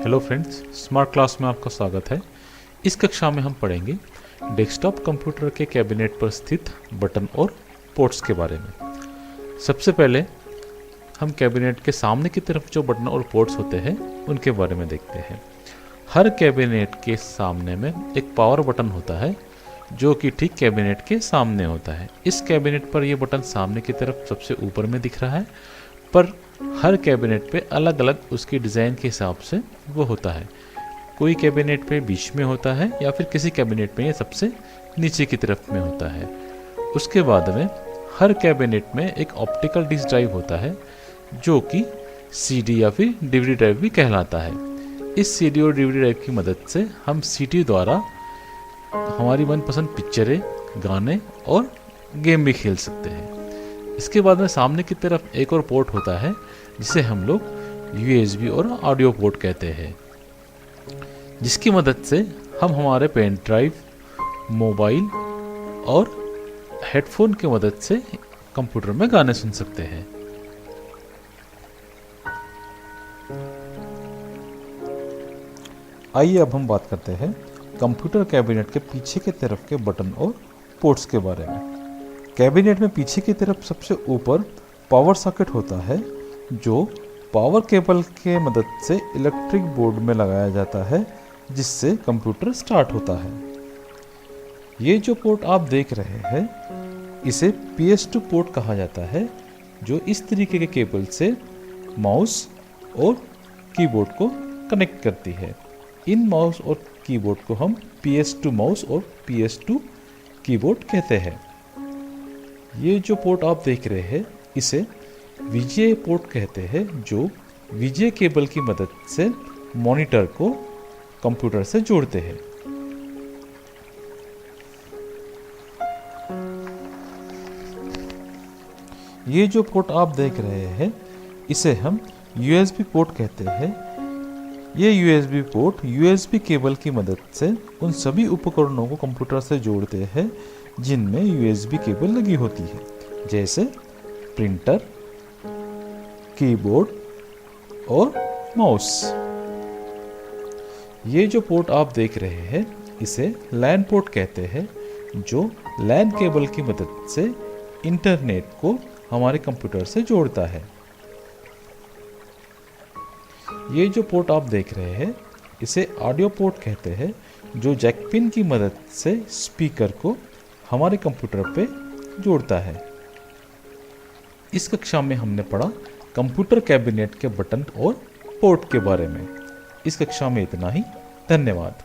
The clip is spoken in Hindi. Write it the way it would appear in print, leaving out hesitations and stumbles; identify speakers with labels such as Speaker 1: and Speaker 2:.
Speaker 1: हेलो फ्रेंड्स, स्मार्ट क्लास में आपका स्वागत है। इस कक्षा में हम पढ़ेंगे डेस्कटॉप कंप्यूटर के कैबिनेट पर स्थित बटन और पोर्ट्स के बारे में। सबसे पहले हम कैबिनेट के सामने की तरफ जो बटन और पोर्ट्स होते हैं उनके बारे में देखते हैं। हर कैबिनेट के सामने में एक पावर बटन होता है जो कि ठीक कैबिनेट के सामने होता है। इस कैबिनेट पर यह बटन सामने की तरफ सबसे ऊपर में दिख रहा है, पर हर कैबिनेट पे अलग अलग उसकी डिज़ाइन के हिसाब से वो होता है। कोई कैबिनेट पे बीच में होता है या फिर किसी कैबिनेट में ये सबसे नीचे की तरफ में होता है। उसके बाद में हर कैबिनेट में एक ऑप्टिकल डिस्क ड्राइव होता है जो कि सीडी या फिर डीवीडी ड्राइव भी कहलाता है। इस सीडी और डीवीडी ड्राइव की मदद से हम सीडी द्वारा हमारी मनपसंद पिक्चरें, गाने और गेम भी खेल सकते हैं। इसके बाद में सामने की तरफ एक और पोर्ट होता है जिसे हम लोग USB और ऑडियो पोर्ट कहते हैं, जिसकी मदद से हम हमारे पेन ड्राइव, मोबाइल और हेडफोन की मदद से कंप्यूटर में गाने सुन सकते हैं। आइए अब हम बात करते हैं कंप्यूटर कैबिनेट के पीछे की तरफ के बटन और पोर्ट्स के बारे में। कैबिनेट में पीछे की तरफ सबसे ऊपर पावर सॉकेट होता है जो पावर केबल के मदद से इलेक्ट्रिक बोर्ड में लगाया जाता है, जिससे कंप्यूटर स्टार्ट होता है। ये जो पोर्ट आप देख रहे हैं इसे PS2 पोर्ट कहा जाता है, जो इस तरीके के केबल से माउस और कीबोर्ड को कनेक्ट करती है। इन माउस और कीबोर्ड को हम PS2 माउस और PS2 कीबोर्ड कहते हैं। ये जो पोर्ट आप देख रहे हैं इसे VGA पोर्ट कहते हैं, जो VGA केबल की मदद से मॉनिटर को कंप्यूटर से जोड़ते हैं। ये जो पोर्ट आप देख रहे हैं इसे हम USB पोर्ट कहते हैं। ये USB पोर्ट USB केबल की मदद से उन सभी उपकरणों को कंप्यूटर से जोड़ते हैं जिनमें USB केबल लगी होती है, जैसे प्रिंटर, कीबोर्ड और माउस। ये जो पोर्ट आप देख रहे हैं इसे LAN पोर्ट कहते हैं, जो LAN केबल की मदद से इंटरनेट को हमारे कंप्यूटर से जोड़ता है। ये जो पोर्ट आप देख रहे हैं इसे ऑडियो पोर्ट कहते हैं, जो जैक पिन की मदद से स्पीकर को हमारे कंप्यूटर पे जोड़ता है। इस कक्षा में हमने पढ़ा कंप्यूटर कैबिनेट के बटन और पोर्ट के बारे में। इस कक्षा में इतना ही। धन्यवाद।